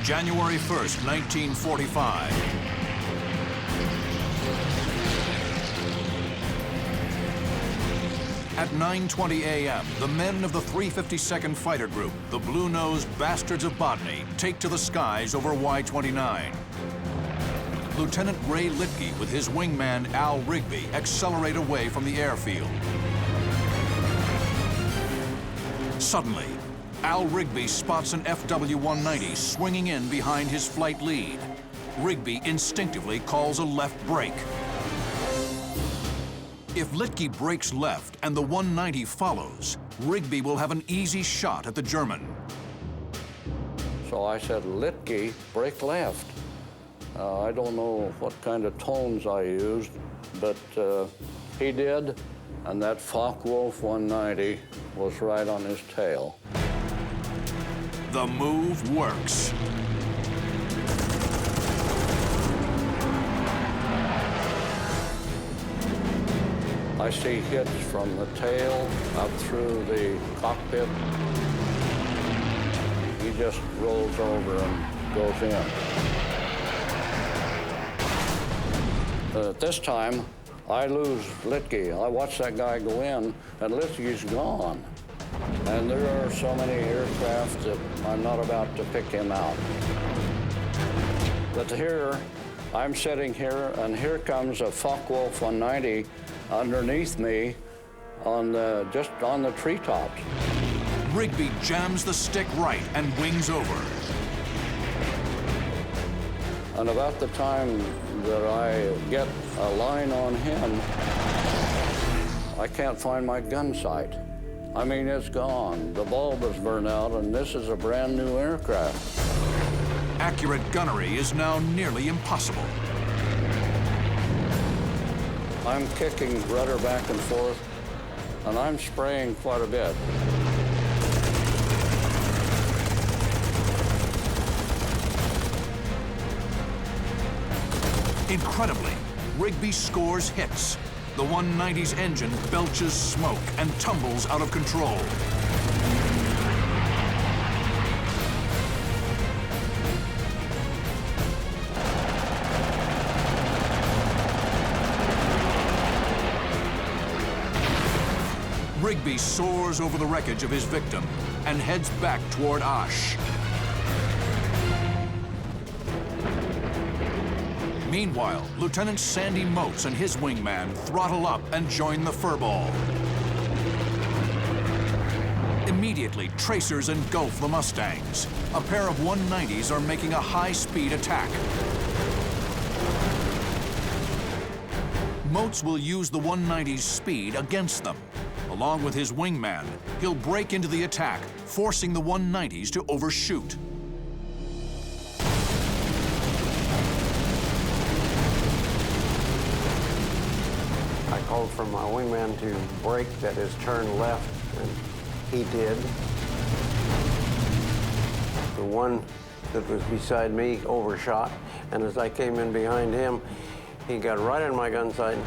January 1st, 1945. At 9:20 a.m., the men of the 352nd Fighter Group, the blue-nosed bastards of Botany, take to the skies over Y-29. Lieutenant Ray Litke with his wingman Al Rigby accelerate away from the airfield. Suddenly, Al Rigby spots an FW-190 swinging in behind his flight lead. Rigby instinctively calls a left brake. If Litke brakes left and the 190 follows, Rigby will have an easy shot at the German. So I said, Litke, brake left. I don't know what kind of tones I used, but he did, and that Focke-Wulf 190 was right on his tail. The move works. I see hits from the tail up through the cockpit. He just rolls over and goes in. At this time, I lose Litke. I watch that guy go in, and Litke's gone. And there are so many aircraft that I'm not about to pick him out. But here, I'm sitting here, and here comes a Focke-Wulf 190 underneath me just on the treetops. Rigby jams the stick right and wings over. And about the time that I get a line on him, I can't find my gun sight. I mean, it's gone. The bulb is burned out, and this is a brand new aircraft. Accurate gunnery is now nearly impossible. I'm kicking rudder back and forth, and I'm spraying quite a bit. Incredibly, Rigby scores hits. The 190's engine belches smoke and tumbles out of control. Rigby soars over the wreckage of his victim and heads back toward Asch. Meanwhile, Lieutenant Sandy Moats and his wingman throttle up and join the furball. Immediately, tracers engulf the Mustangs. A pair of 190s are making a high-speed attack. Moats will use the 190's speed against them. Along with his wingman, he'll break into the attack, forcing the 190s to overshoot. I called for my wingman to brake, that is, turn left, and he did. The one that was beside me overshot, and as I came in behind him, he got right in my gun sight.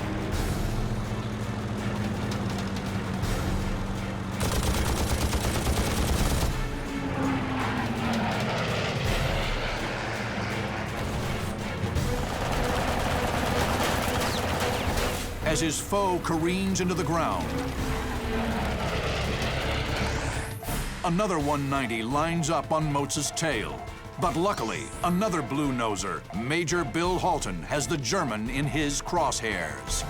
As his foe careens into the ground. Another 190 lines up on Moats' tail. But luckily, another blue noser, Major Bill Halton, has the German in his crosshairs.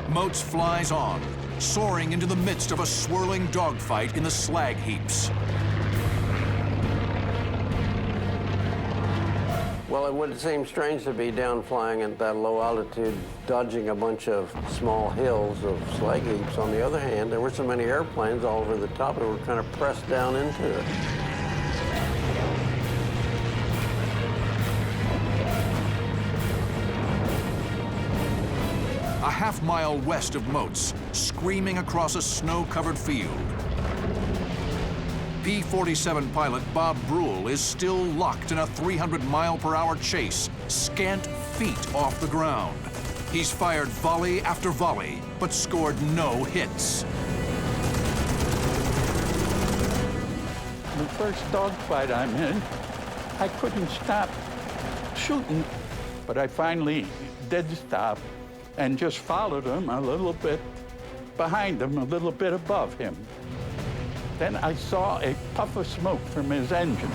Moats flies on, soaring into the midst of a swirling dogfight in the slag heaps. Well, it would seem strange to be down flying at that low altitude, dodging a bunch of small hills of slag heaps. On the other hand, there were so many airplanes all over the top, and were kind of pressed down into it. A half-mile west of Moats, screaming across a snow-covered field. P-47 pilot Bob Brule is still locked in a 300-mile-per-hour chase, scant feet off the ground. He's fired volley after volley, but scored no hits. The first dogfight I'm in, I couldn't stop shooting, but I finally did stop and just followed him a little bit behind him, a little bit above him. Then I saw a puff of smoke from his engine.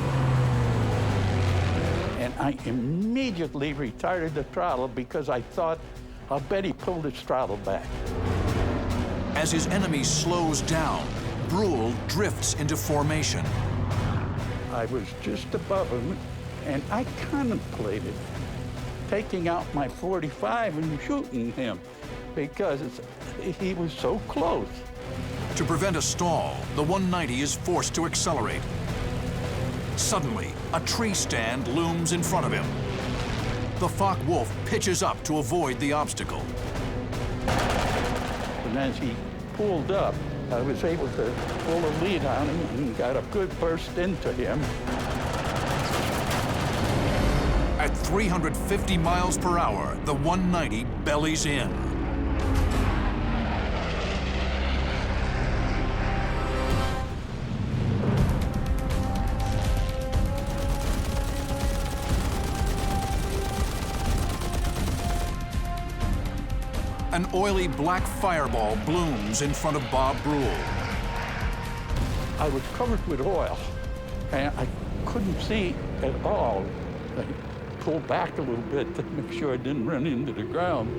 And I immediately retarded the throttle because I thought, I'll bet he pulled his throttle back. As his enemy slows down, Brule drifts into formation. I was just above him, and I contemplated taking out my .45 and shooting him because he was so close. To prevent a stall, the 190 is forced to accelerate. Suddenly, a tree stand looms in front of him. The Focke-Wulf pitches up to avoid the obstacle. And as he pulled up, I was able to pull a lead on him and got a good burst into him. At 350 miles per hour, the 190 bellies in. An oily black fireball blooms in front of Bob Brule. I was covered with oil, and I couldn't see at all. I pulled back a little bit to make sure I didn't run into the ground.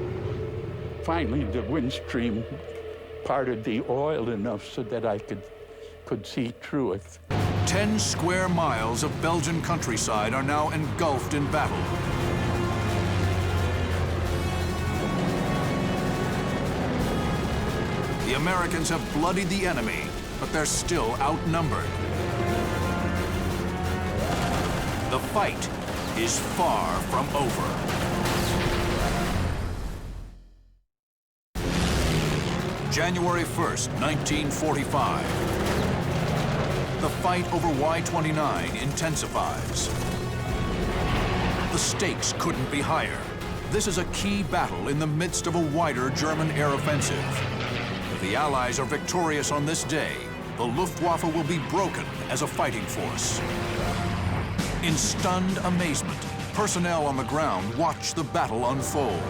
Finally, the windstream parted the oil enough so that I could see through it. 10 square miles of Belgian countryside are now engulfed in battle. The Americans have bloodied the enemy, but they're still outnumbered. The fight is far from over. January 1st, 1945. The fight over Y-29 intensifies. The stakes couldn't be higher. This is a key battle in the midst of a wider German air offensive. If the Allies are victorious on this day, the Luftwaffe will be broken as a fighting force. In stunned amazement, personnel on the ground watch the battle unfold.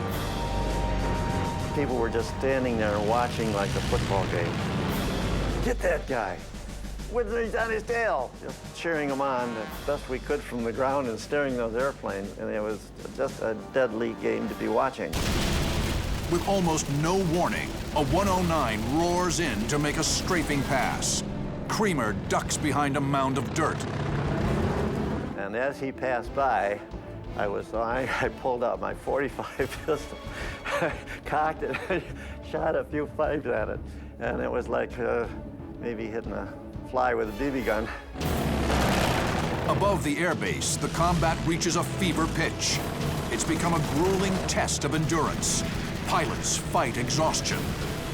People were just standing there watching like a football game. Get that guy. He's on his tail. Just cheering him on as best we could from the ground and steering those airplanes. And it was just a deadly game to be watching. With almost no warning, a 109 roars in to make a strafing pass. Creamer ducks behind a mound of dirt. And as he passed by, I pulled out my .45 pistol, cocked it, shot a few fives at it, and it was like maybe hitting a fly with a BB gun. Above the airbase, the combat reaches a fever pitch. It's become a grueling test of endurance. Pilots fight exhaustion.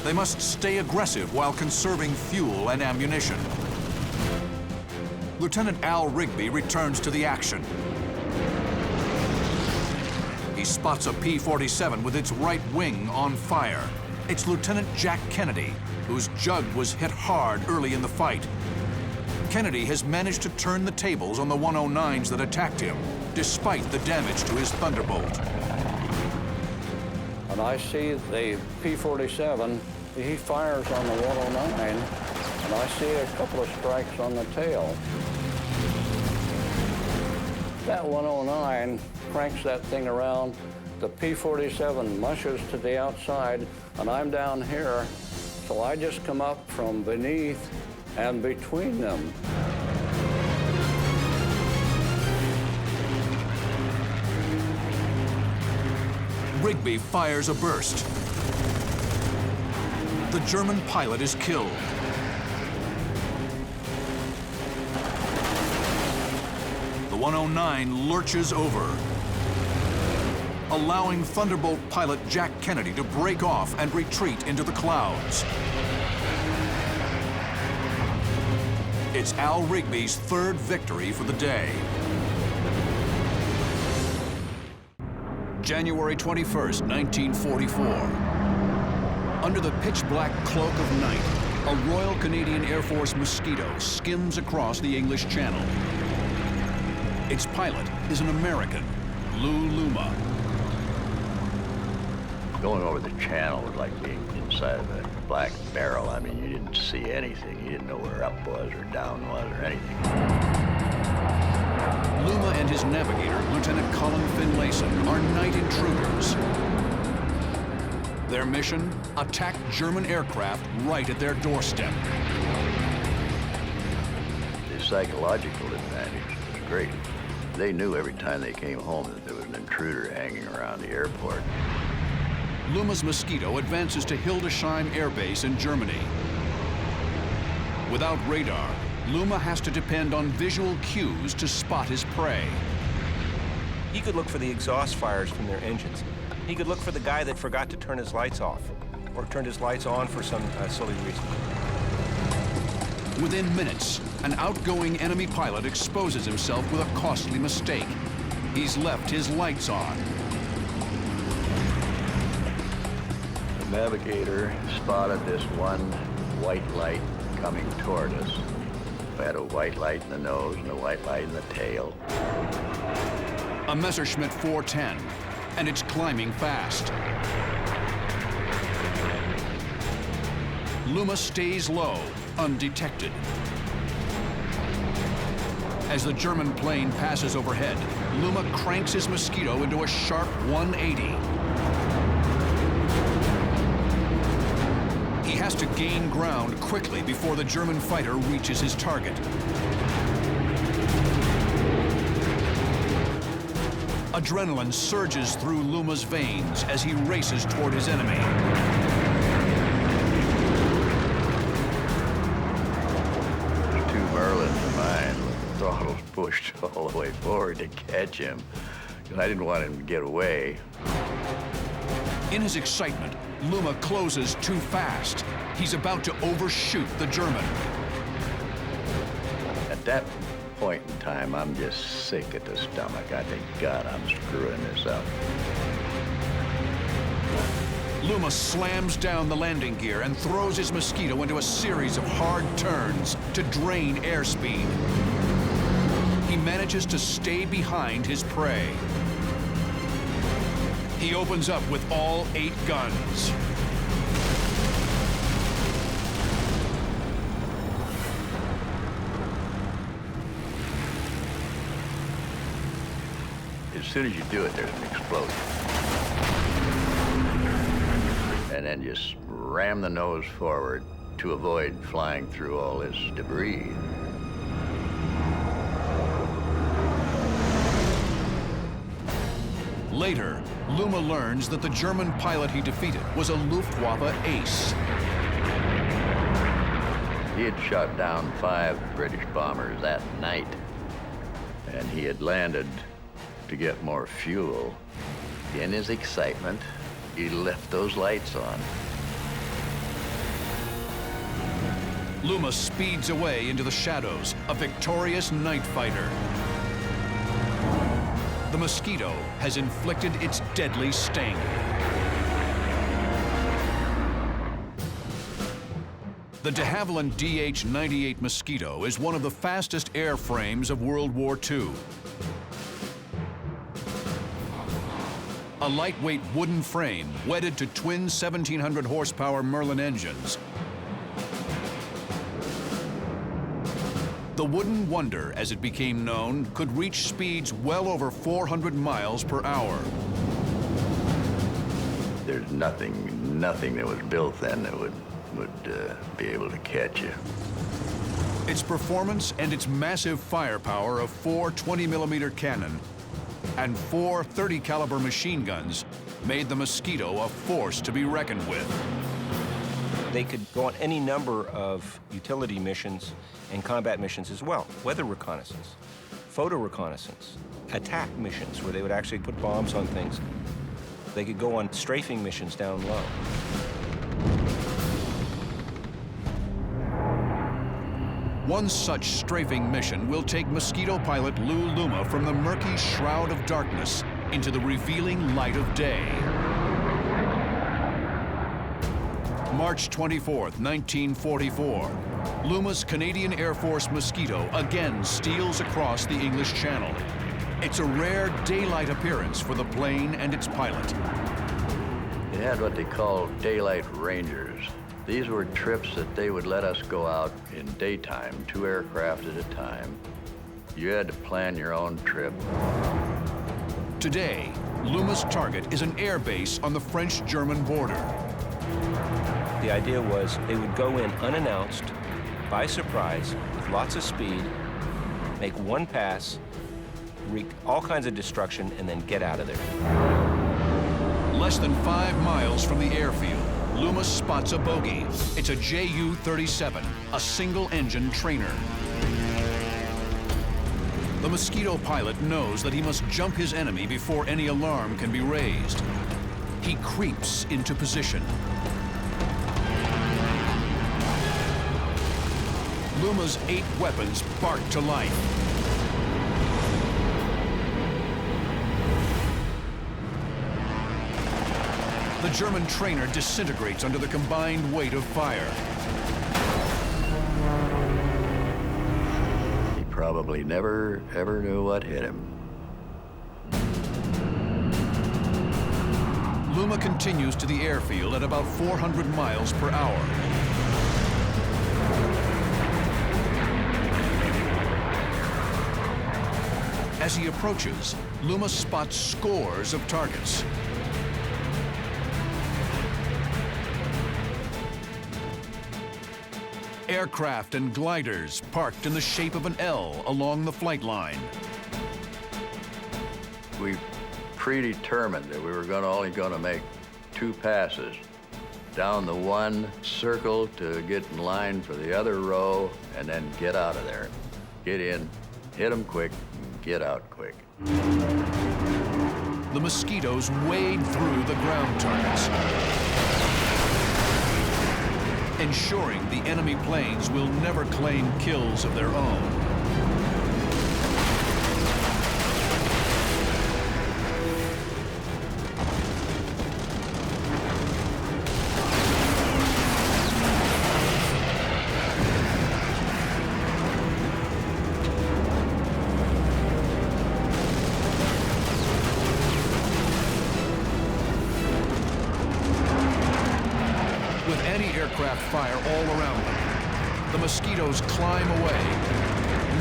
They must stay aggressive while conserving fuel and ammunition. Lieutenant Al Rigby returns to the action. He spots a P-47 with its right wing on fire. It's Lieutenant Jack Kennedy, whose jug was hit hard early in the fight. Kennedy has managed to turn the tables on the 109s that attacked him, despite the damage to his Thunderbolt. And I see the P-47, he fires on the 109, and I see a couple of strikes on the tail. That 109 cranks that thing around, the P-47 mushes to the outside, and I'm down here, so I just come up from beneath and between them. Rigby fires a burst. The German pilot is killed. The 109 lurches over, allowing Thunderbolt pilot Jack Kennedy to break off and retreat into the clouds. It's Al Rigby's third victory for the day. January 21st, 1944. Under the pitch-black cloak of night, a Royal Canadian Air Force Mosquito skims across the English Channel. Its pilot is an American, Lou Luma. Going over the channel was like being inside of a black barrel. I mean, you didn't see anything. You didn't know where up was or down was or anything. Luma and his navigator, Lieutenant Colin Finlayson, are night intruders. Their mission? Attack German aircraft right at their doorstep. The psychological advantage was great. They knew every time they came home that there was an intruder hanging around the airport. Luma's Mosquito advances to Hildesheim Air Base in Germany. Without radar, Luma has to depend on visual cues to spot his prey. He could look for the exhaust fires from their engines. He could look for the guy that forgot to turn his lights off or turned his lights on for some silly reason. Within minutes, an outgoing enemy pilot exposes himself with a costly mistake. He's left his lights on. The navigator spotted this one white light coming toward us. We had a white light in the nose and a white light in the tail. A Messerschmitt 410, and it's climbing fast. Luma stays low, undetected. As the German plane passes overhead, Luma cranks his Mosquito into a sharp 180. He has to gain ground quickly before the German fighter reaches his target. Adrenaline surges through Luma's veins as he races toward his enemy. Two Merlins of mine with the throttles pushed all the way forward to catch him, because I didn't want him to get away. In his excitement, Luma closes too fast. He's about to overshoot the German. At that point in time, I'm just sick at the stomach. I think, God, I'm screwing this up. Luma slams down the landing gear and throws his Mosquito into a series of hard turns to drain airspeed. He manages to stay behind his prey. He opens up with all 8 guns. As soon as you do it, there's an explosion. And then just ram the nose forward to avoid flying through all this debris. Later, Luma learns that the German pilot he defeated was a Luftwaffe ace. He had shot down 5 British bombers that night, and he had landed to get more fuel. In his excitement, he left those lights on. Luma speeds away into the shadows, a victorious night fighter. The Mosquito has inflicted its deadly sting. The de Havilland DH-98 Mosquito is one of the fastest airframes of World War II. A lightweight wooden frame wedded to twin 1,700 horsepower Merlin engines. The Wooden Wonder, as it became known, could reach speeds well over 400 miles per hour. There's nothing that was built then that would be able to catch you. Its performance and its massive firepower of 4 20mm cannon and 4 30 caliber machine guns made the Mosquito a force to be reckoned with. They could go on any number of utility missions and combat missions as well. Weather reconnaissance, photo reconnaissance, attack missions where they would actually put bombs on things. They could go on strafing missions down low. One such strafing mission will take Mosquito pilot Lou Luma from the murky shroud of darkness into the revealing light of day. March 24th, 1944. Luma's Canadian Air Force Mosquito again steals across the English Channel. It's a rare daylight appearance for the plane and its pilot. It had what they called daylight rangers. These were trips that they would let us go out in daytime, 2 aircraft at a time. You had to plan your own trip. Today, Luma's target is an air base on the French-German border. The idea was they would go in unannounced, by surprise, with lots of speed, make one pass, wreak all kinds of destruction, and then get out of there. Less than 5 miles from the airfield, Luma spots a bogey. It's a Ju-37, a single-engine trainer. The Mosquito pilot knows that he must jump his enemy before any alarm can be raised. He creeps into position. Luma's 8 weapons bark to life. The German trainer disintegrates under the combined weight of fire. He probably never, ever knew what hit him. Luma continues to the airfield at about 400 miles per hour. As he approaches, Luma spots scores of targets. Aircraft and gliders parked in the shape of an L along the flight line. We predetermined that we were only going to make 2 passes. Down the one circle to get in line for the other row, and then get out of there. Get in, hit them quick, and get out quick. The Mosquitoes wade through the ground targets, ensuring the enemy planes will never claim kills of their own. With anti-aircraft fire all around them, the Mosquitoes climb away,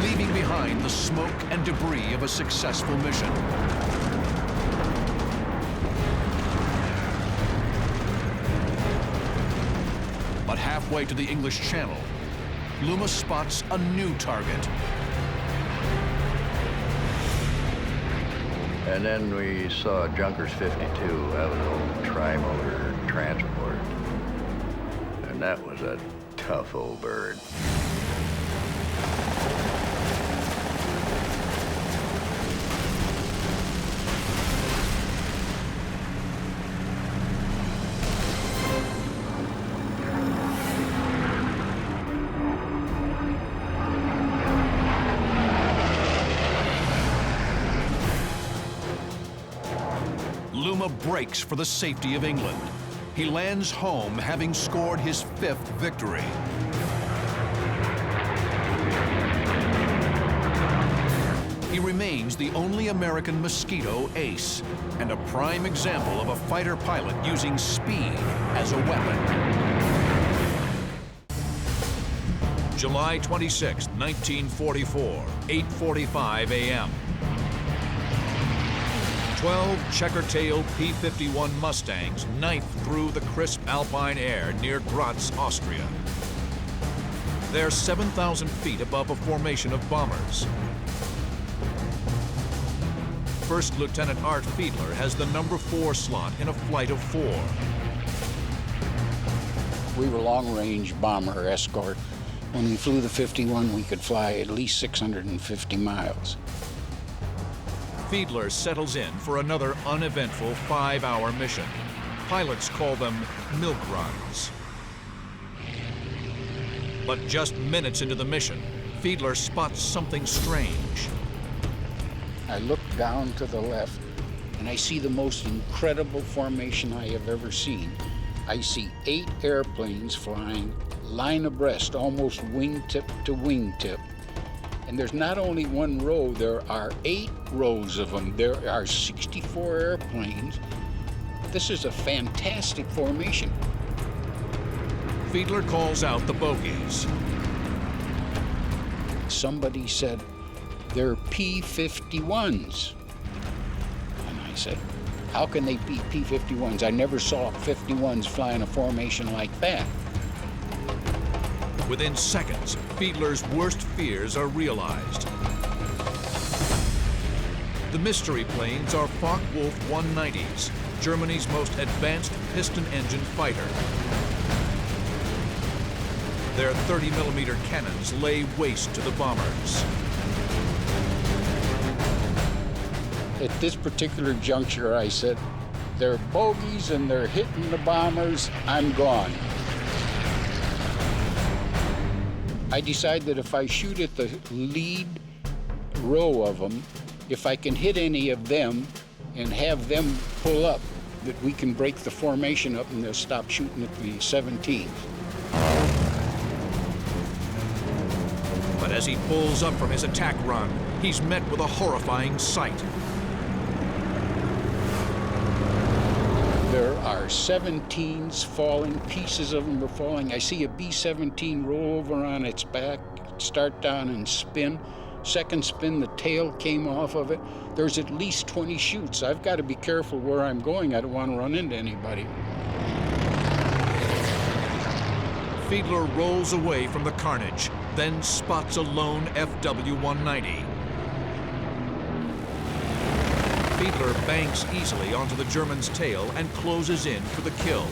leaving behind the smoke and debris of a successful mission. But halfway to the English Channel, Luma spots a new target. And then we saw Junkers 52, that was an old tri-motor transport. And that was a tough old bird. Luma breaks for the safety of England. He lands home having scored his 5th victory. He remains the only American Mosquito ace and a prime example of a fighter pilot using speed as a weapon. July 26, 1944, 8:45 a.m. 12 checker-tailed P-51 Mustangs knife through the crisp alpine air near Graz, Austria. They're 7,000 feet above a formation of bombers. First Lieutenant Art Fiedler has the number 4 slot in a flight of 4. We were long-range bomber escort. When we flew the 51, we could fly at least 650 miles. Fiedler settles in for another uneventful 5-hour mission. Pilots call them milk runs. But just minutes into the mission, Fiedler spots something strange. I looked down to the left, and I see the most incredible formation I have ever seen. I see 8 airplanes flying line abreast, almost wingtip to wingtip. And there's not only one row, there are 8 rows of them. There are 64 airplanes. This is a fantastic formation. Fiedler calls out the bogies. Somebody said, they're P-51s. And I said, how can they be P-51s? I never saw 51s fly in a formation like that. Within seconds, Fiedler's worst fears are realized. The mystery planes are Focke-Wulf 190s, Germany's most advanced piston-engine fighter. Their 30mm cannons lay waste to the bombers. At this particular juncture, I said, they're bogies and they're hitting the bombers, I'm gone. I decide that if I shoot at the lead row of them, if I can hit any of them and have them pull up, that we can break the formation up and they'll stop shooting at the 17s. But as he pulls up from his attack run, he's met with a horrifying sight. There are 17s falling, pieces of them are falling. I see a B-17 roll over on its back, start down and spin. Second spin, the tail came off of it. There's at least 20 shoots. I've got to be careful where I'm going. I don't want to run into anybody. Fiedler rolls away from the carnage, then spots a lone FW-190. Fiedler banks easily onto the German's tail and closes in for the kill.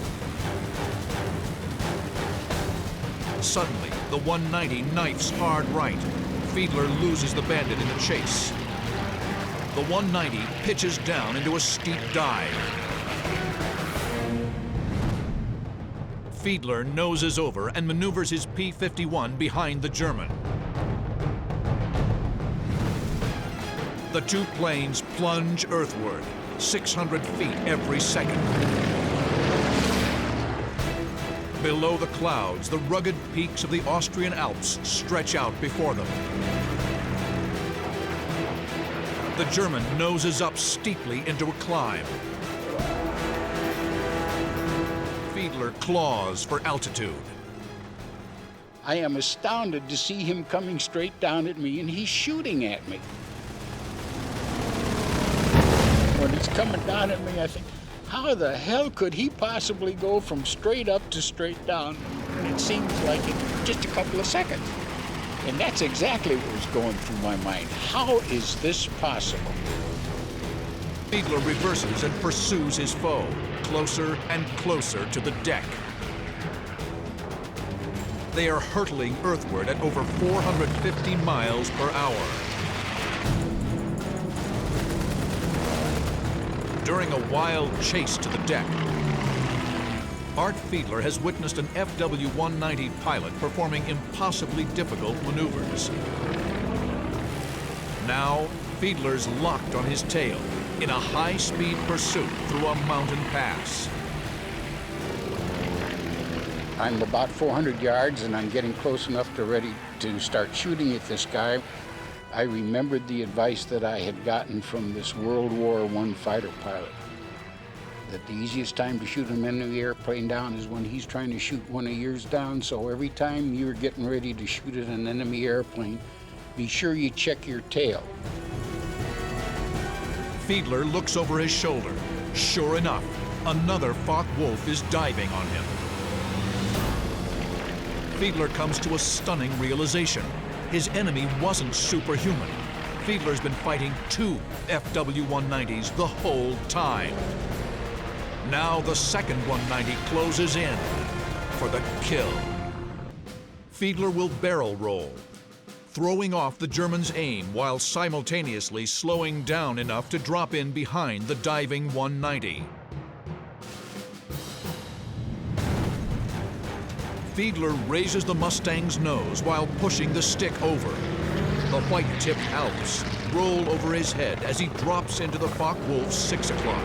Suddenly, the 190 knifes hard right. Fiedler loses the bandit in the chase. The 190 pitches down into a steep dive. Fiedler noses over and maneuvers his P-51 behind the German. The 2 planes plunge earthward, 600 feet every second. Below the clouds, the rugged peaks of the Austrian Alps stretch out before them. The German noses up steeply into a climb. Fiedler claws for altitude. I am astounded to see him coming straight down at me, and he's shooting at me. When he's coming down at me, I think, how the hell could he possibly go from straight up to straight down? And it seems like in just a couple of seconds. And that's exactly what was going through my mind. How is this possible? Fiedler reverses and pursues his foe, closer and closer to the deck. They are hurtling earthward at over 450 miles per hour. During a wild chase to the deck, Art Fiedler has witnessed an FW-190 pilot performing impossibly difficult maneuvers. Now, Fiedler's locked on his tail in a high-speed pursuit through a mountain pass. I'm about 400 yards, and I'm getting close enough to ready to start shooting at this guy. I remembered the advice that I had gotten from this World War I fighter pilot, that the easiest time to shoot an enemy airplane down is when he's trying to shoot one of yours down. So every time you're getting ready to shoot at an enemy airplane, be sure you check your tail. Fiedler looks over his shoulder. Sure enough, another Focke-Wulf is diving on him. Fiedler comes to a stunning realization. His enemy wasn't superhuman. Fiedler's been fighting 2 FW-190s the whole time. Now the second 190 closes in for the kill. Fiedler will barrel roll, throwing off the German's aim while simultaneously slowing down enough to drop in behind the diving 190. Fiedler raises the Mustang's nose while pushing the stick over. The white-tipped Alps roll over his head as he drops into the Focke-Wulf's 6 o'clock.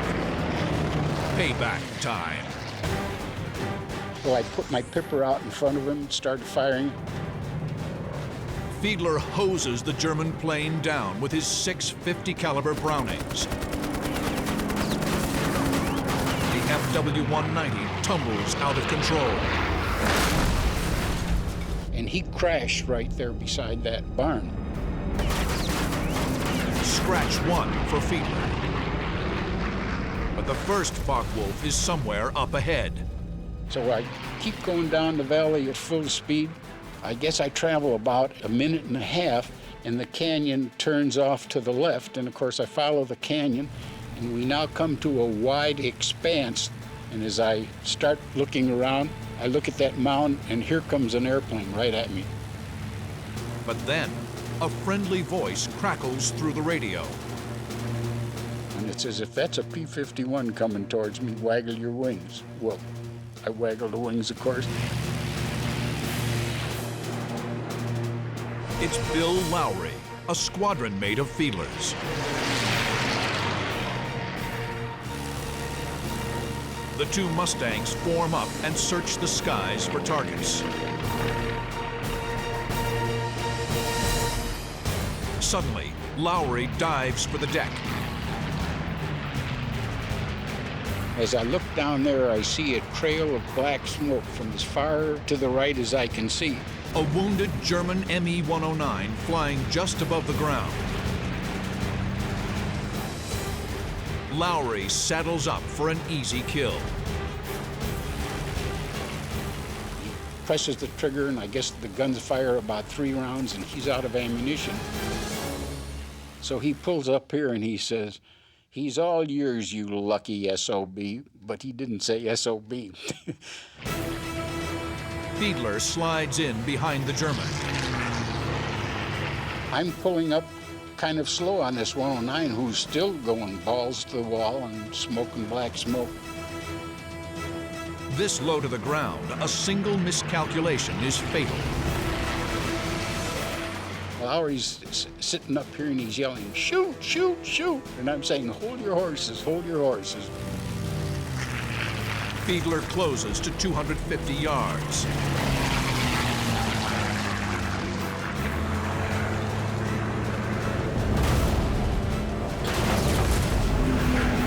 Payback time. So I put my pipper out in front of him and started firing. Fiedler hoses the German plane down with his 6.50 caliber Brownings. The FW-190 tumbles out of control. And he crashed right there beside that barn. Scratch one for Fiedler. But the first Focke-Wulf is somewhere up ahead. So I keep going down the valley at full speed. I guess I travel about a minute and a half, and the canyon turns off to the left. And of course, I follow the canyon, and we now come to a wide expanse. And as I start looking around, I look at that mound, and here comes an airplane right at me. But then, a friendly voice crackles through the radio. And it says, if that's a P-51 coming towards me, waggle your wings. Well, I waggle the wings, of course. It's Bill Lowry, a squadron mate of Fiedler's. The two Mustangs form up and search the skies for targets. Suddenly, Lowry dives for the deck. As I look down there, I see a trail of black smoke from as far to the right as I can see. A wounded German Me-109 flying just above the ground. Lowry saddles up for an easy kill. He presses the trigger, and I guess the guns fire about 3 rounds, and he's out of ammunition. So he pulls up here and he says, "He's all yours, you lucky SOB," but he didn't say SOB. Fiedler slides in behind the German. I'm pulling up kind of slow on this 109, who's still going balls to the wall and smoking black smoke. This low to the ground, a single miscalculation is fatal. Lowry's sitting up here and he's yelling, "Shoot, shoot, shoot!" And I'm saying, "Hold your horses, hold your horses." Fiedler closes to 250 yards.